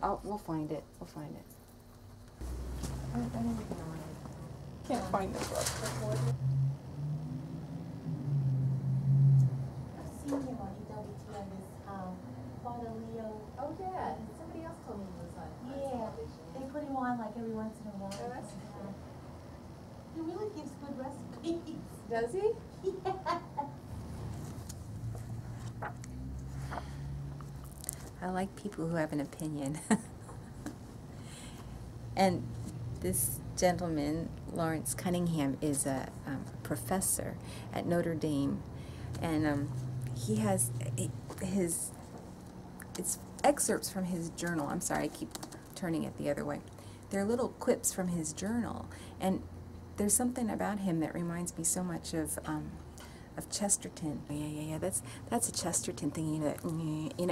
We'll find it. We'll find it. I don't even know it. Can't find the book. I've seen him on EWTN, this Father Leo. Oh yeah, somebody else told me he was on television. They put him on like every once in a while. Oh, that's He really gives good recipes. Does he? Yeah. I like people who have an opinion. And this gentleman, Lawrence Cunningham, is a professor at Notre Dame, and he has it's excerpts from his journal. I'm sorry, I keep turning it the other way. They're little quips from his journal, and there's something about him that reminds me so much of Chesterton. Yeah. That's a Chesterton thing.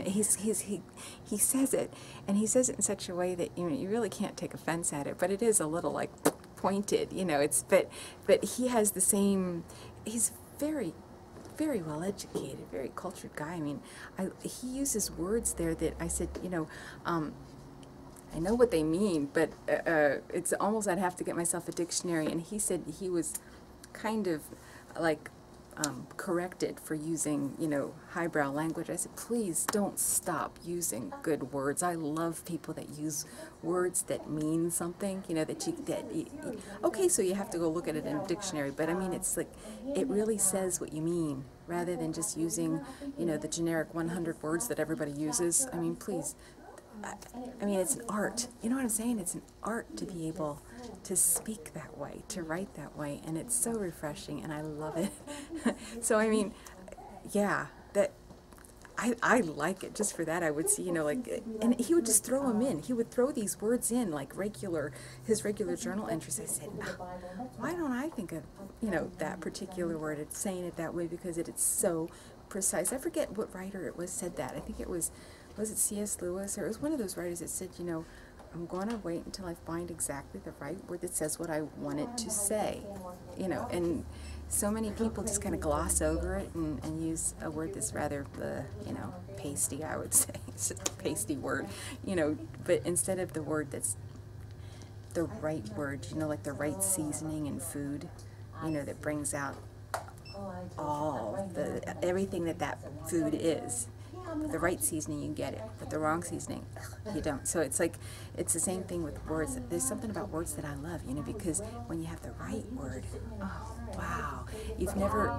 He says it, and he says it in such a way that you really can't take offense at it. But it is a little like pointed. But he has the same. He's very well educated, very cultured guy. I mean, he uses words there that I said, I know what they mean, but it's almost I'd have to get myself a dictionary. And he said he was kind of like corrected for using, highbrow language. I said, please don't stop using good words. I love people that use words that mean something, okay, so you have to go look at it in a dictionary, but I mean, it's like, it really says what you mean, rather than just using, the generic 100 words that everybody uses. I mean, please. I mean, it's an art. You know what I'm saying? It's an art to be able to speak that way, to write that way, and it's so refreshing, and I love it. So, I mean, yeah, I like it. Just for that, I would see, and he would just throw them in. He would throw these words in, like his regular journal entries. I said, why don't I think of, that particular word, it's saying it that way, because it's so precise. I forget what writer it was said that. I think it was it C.S. Lewis, or it was one of those writers that said, I'm going to wait until I find exactly the right word that says what I want it to say, and so many people just kind of gloss over it and use a word that's rather, pasty, I would say. It's just a pasty word, but instead of the word that's the right word, like the right seasoning in food, that brings out everything that food is. The right seasoning, you get it, but the wrong seasoning, you don't. So it's like, it's the same thing with words. There's something about words that I love, because when you have the right word, oh wow, you've never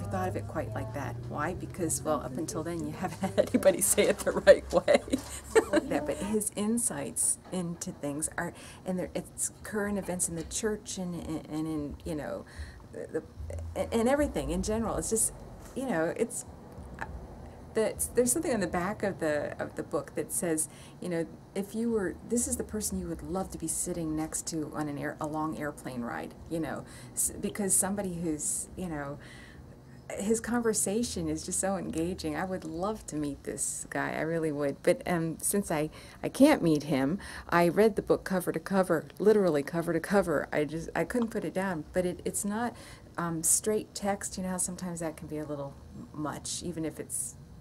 thought of it quite like that. Why? Because, well, up until then you haven't had anybody say it the right way. But his insights into things are, and it's current events in the church and in and everything in general. It's just, it's. There's something on the back of the book that says, if you were, this is the person you would love to be sitting next to on a long airplane ride, because somebody who's, his conversation is just so engaging. I would love to meet this guy, I really would. But since I can't meet him, I read the book cover to cover, literally cover to cover. I couldn't put it down, but it's not straight text. How sometimes that can be a little much, even if it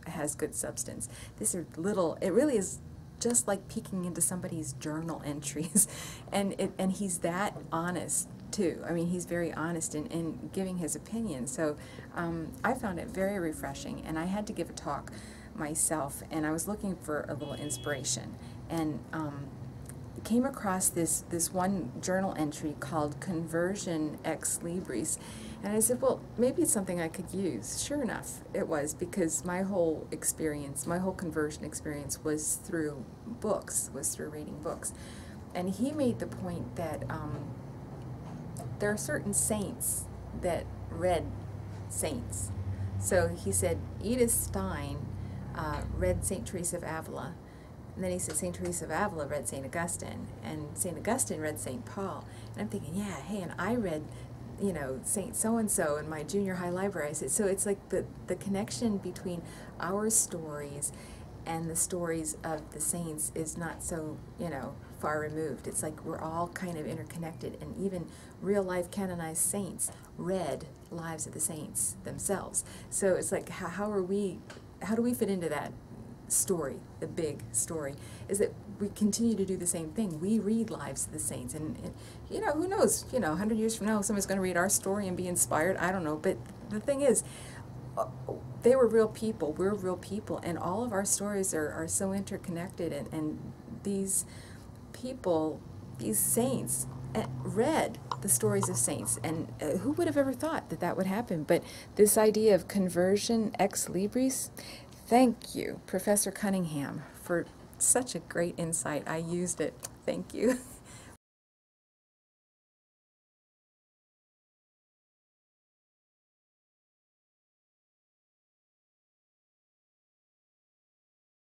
has good substance. These are little, it really is just like peeking into somebody's journal entries, and he's that honest too. I mean, he's very honest in giving his opinion. So I found it very refreshing, and I had to give a talk myself, and I was looking for a little inspiration, and came across this one journal entry called Conversion Ex Libris. And I said, well, maybe it's something I could use. Sure enough, it was, because my whole experience, my whole conversion experience was through books, was through reading books. And he made the point that there are certain saints that read saints. So he said Edith Stein read St. Teresa of Avila, and then he said St. Teresa of Avila read St. Augustine, and St. Augustine read St. Paul. And I'm thinking, yeah, hey, and I read Saint so-and-so in my junior high library. I said, so it's like the connection between our stories and the stories of the saints is not so, far removed. It's like we're all kind of interconnected, and even real-life canonized saints read Lives of the Saints themselves. So it's like, how do we fit into that story, the big story? Is that we continue to do the same thing. We read Lives of the Saints, and you know, who knows? You know, 100 years from now, somebody's going to read our story and be inspired. I don't know, but the thing is, they were real people. We're real people, and all of our stories are so interconnected. And these people, these saints, read the stories of saints, and who would have ever thought that that would happen? But this idea of conversion ex libris, thank you, Professor Cunningham, for such a great insight. I used it. Thank you.